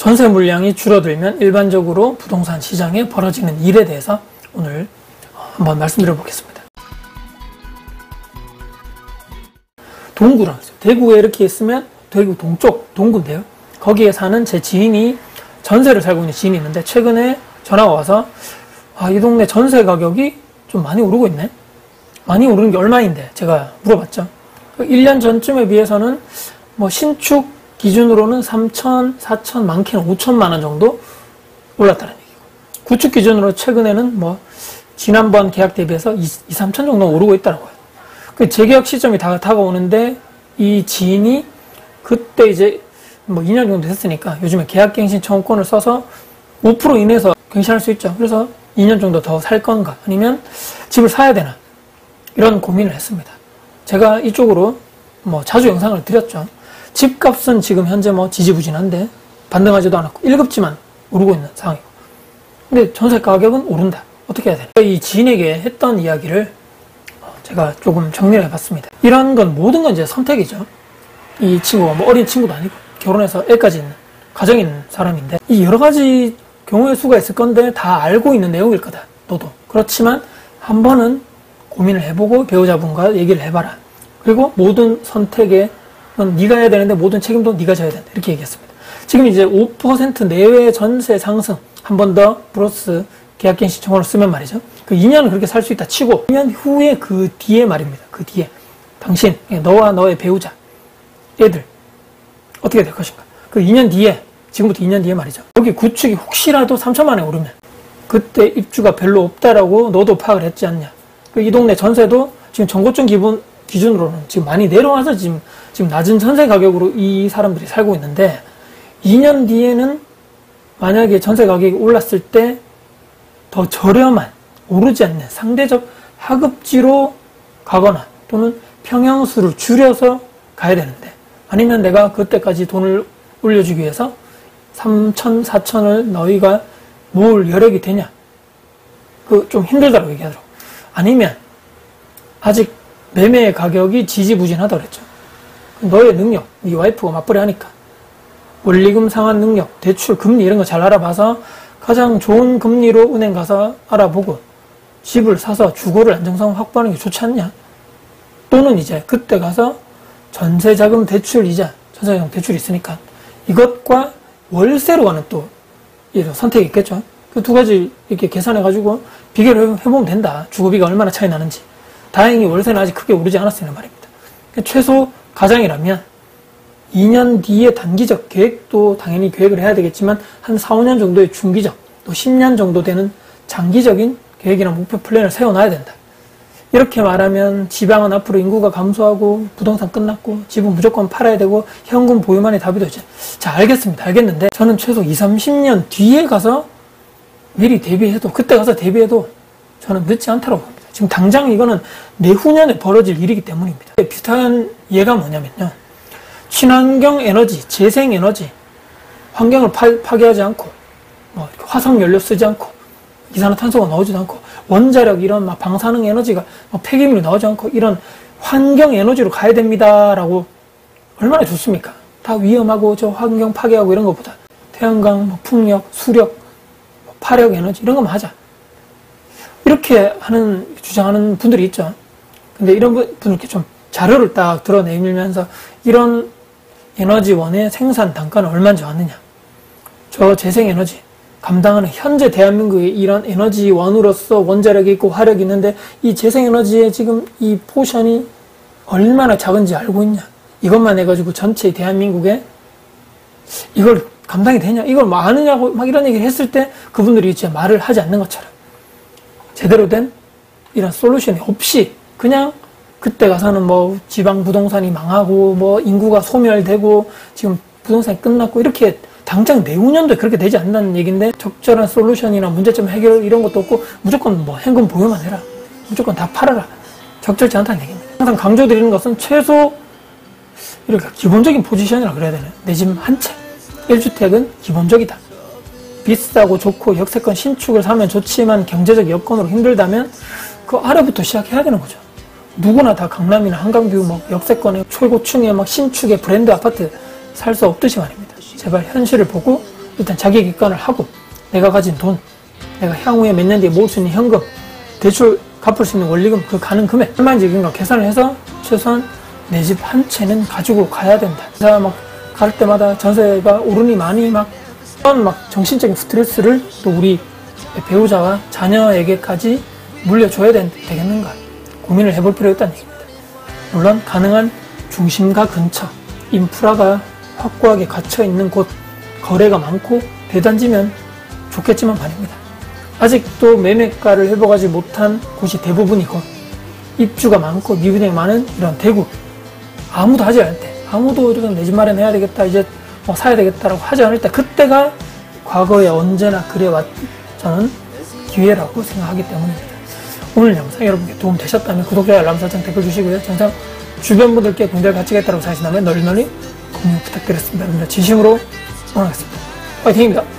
전세 물량이 줄어들면 일반적으로 부동산 시장에 벌어지는 일에 대해서 오늘 한번 말씀드려 보겠습니다. 동구랑 대구에 이렇게 있으면 대구 동쪽 동구인데요. 거기에 사는 제 지인이 전세를 살고 있는 지인이 있는데 최근에 전화가 와서 이 동네 전세 가격이 좀 많이 오르고 있네. 많이 오르는 게 얼마인데 제가 물어봤죠. 1년 전쯤에 비해서는 뭐 신축 기준으로는 3천, 4천, 많게는 5천만 원 정도 올랐다는 얘기고, 구축 기준으로 최근에는 뭐 지난번 계약 대비해서 2, 3천 정도 오르고 있더라고요. 그 재계약 시점이 다가오는데 이 지인이 그때 이제 뭐 2년 정도 됐으니까 요즘에 계약갱신 청구권을 써서 5% 이내에서 갱신할 수 있죠. 그래서 2년 정도 더 살 건가 아니면 집을 사야 되나 이런 고민을 했습니다. 제가 이쪽으로 뭐 자주 영상을 드렸죠. 집값은 지금 현재 뭐 지지부진한데 반등하지도 않았고 1급지만 오르고 있는 상황이고, 근데 전세 가격은 오른다. 어떻게 해야 되나? 이 지인에게 했던 이야기를 제가 조금 정리를 해봤습니다. 이런 건 모든 건 이제 선택이죠. 이 친구가 뭐 어린 친구도 아니고 결혼해서 애까지 있는 가정이 있는 사람인데 이 여러 가지 경우의 수가 있을 건데 다 알고 있는 내용일 거다. 너도. 그렇지만 한 번은 고민을 해보고 배우자분과 얘기를 해봐라. 그리고 모든 선택에 넌 네가 해야 되는데 모든 책임도 네가 져야 된다. 이렇게 얘기했습니다. 지금 이제 5% 내외 전세 상승 한 번 더 플러스 계약갱신 청구를 쓰면 말이죠. 그 2년은 그렇게 살 수 있다 치고 2년 후에 그 뒤에 말입니다. 그 뒤에 당신, 너와 너의 배우자, 애들 어떻게 될 것인가. 그 2년 뒤에, 지금부터 2년 뒤에 말이죠. 여기 구축이 혹시라도 3천만 원에 오르면 그때 입주가 별로 없다라고 너도 파악을 했지 않냐. 이 동네 전세도 지금 정고점 기준으로는 지금 많이 내려와서 지금 낮은 전세 가격으로 이 사람들이 살고 있는데 2년 뒤에는 만약에 전세 가격이 올랐을 때 더 저렴한, 오르지 않는 상대적 하급지로 가거나 또는 평형수를 줄여서 가야 되는데, 아니면 내가 그때까지 돈을 올려주기 위해서 3천, 4천을 너희가 모을 여력이 되냐? 좀 힘들다고 얘기하더라고. 아니면 아직 매매 가격이 지지부진하다고 그랬죠. 너의 능력, 네 와이프가 맞벌이 하니까 원리금 상환 능력, 대출, 금리 이런 거 잘 알아봐서 가장 좋은 금리로 은행 가서 알아보고 집을 사서 주거를 안정성 확보하는 게 좋지 않냐? 또는 이제 그때 가서 전세자금 대출 이자, 전세자금 대출이 있으니까 이것과 월세로 가는 또 선택이 있겠죠. 그 두 가지 이렇게 계산해가지고 비교를 해보면 된다. 주거비가 얼마나 차이 나는지. 다행히 월세는 아직 크게 오르지 않았으니 말입니다. 최소 가장이라면 2년 뒤에 단기적 계획도 당연히 계획을 해야 되겠지만 한 4, 5년 정도의 중기적, 또 10년 정도 되는 장기적인 계획이나 목표 플랜을 세워놔야 된다. 이렇게 말하면 지방은 앞으로 인구가 감소하고 부동산 끝났고 집은 무조건 팔아야 되고 현금 보유만이 답이 되죠. 자, 알겠습니다. 알겠는데 저는 최소 20, 30년 뒤에 가서 미리 대비해도, 그때 가서 대비해도 저는 늦지 않다고 봅니다. 지금 당장 이거는 내후년에 벌어질 일이기 때문입니다. 비슷한 예가 뭐냐면요. 친환경 에너지, 재생 에너지, 환경을 파괴하지 않고, 화석 연료 쓰지 않고, 이산화탄소가 나오지도 않고, 원자력 이런 방사능 에너지가 폐기물이 나오지 않고, 이런 환경 에너지로 가야 됩니다라고 얼마나 좋습니까? 다 위험하고 저 환경 파괴하고 이런 것보다 태양광, 풍력, 수력, 파력 에너지 이런 것만 하자. 이렇게 주장하는 분들이 있죠. 근데 이런 분들께 좀 자료를 딱 드러내밀면서 이런 에너지원의 생산 단가는 얼마인지 왔느냐. 저 재생에너지 감당하는 현재 대한민국의 이런 에너지원으로서 원자력이 있고 화력이 있는데 이 재생에너지의 지금 이 포션이 얼마나 작은지 알고 있냐. 이것만 해가지고 전체 대한민국에 이걸 감당이 되냐. 이걸 아느냐고 이런 얘기를 했을 때 그분들이 진짜 말을 하지 않는 것처럼 제대로 된 이런 솔루션이 없이 그냥 그때 가서는 지방 부동산이 망하고 인구가 소멸되고 지금 부동산이 끝났고 이렇게 당장 내후년도에 그렇게 되지 않는다는 얘기인데 적절한 솔루션이나 문제점 해결 이런 것도 없고 무조건 현금 보유만 해라. 무조건 다 팔아라. 적절치 않다는 얘기입니다. 항상 강조드리는 것은 최소 이렇게 기본적인 포지션이라 그래야 되나요? 내 집 한 채. 1주택은 기본적이다. 비싸고 좋고 역세권 신축을 사면 좋지만 경제적 여건으로 힘들다면 그 아래부터 시작해야 되는 거죠. 누구나 다 강남이나 한강뷰 역세권의 최고층의 신축의 브랜드 아파트 살 수 없듯이 말입니다. 제발 현실을 보고 일단 자기 객관을 하고 내가 가진 돈, 내가 향후에 몇 년 뒤에 모을 수 있는 현금, 대출 갚을 수 있는 원리금, 그 가는 금액 얼마인지 걸 계산을 해서 최소한 내 집 한 채는 가지고 가야 된다. 제가 막 갈 때마다 전세가 오르니 많이 막 정신적인 스트레스를 또 우리 배우자와 자녀에게까지 물려줘야 되겠는가 고민을 해볼 필요가 있다는 얘기입니다. 물론 가능한 중심가 근처, 인프라가 확고하게 갇혀있는 곳, 거래가 많고 대단지면 좋겠지만 말입니다. 아직도 매매가를 회복하지 못한 곳이 대부분이고 입주가 많고 미분양이 많은 이런 대구, 아무도 하지 않을 때, 아무도 이렇게 내 집 마련해야 되겠다, 이제 뭐 사야 되겠다라고 하지 않을 때, 그때가 과거에 언제나 그래왔 저는 기회라고 생각하기 때문입니다. 오늘 영상 여러분께 도움 되셨다면 구독, 좋아요, 알람 설정, 댓글 주시고요. 영상 주변 분들께 공유할 가치가 있다고 생각하신다면 널리 공유 부탁드렸습니다. 여러분들 진심으로 응원하겠습니다. 화이팅입니다.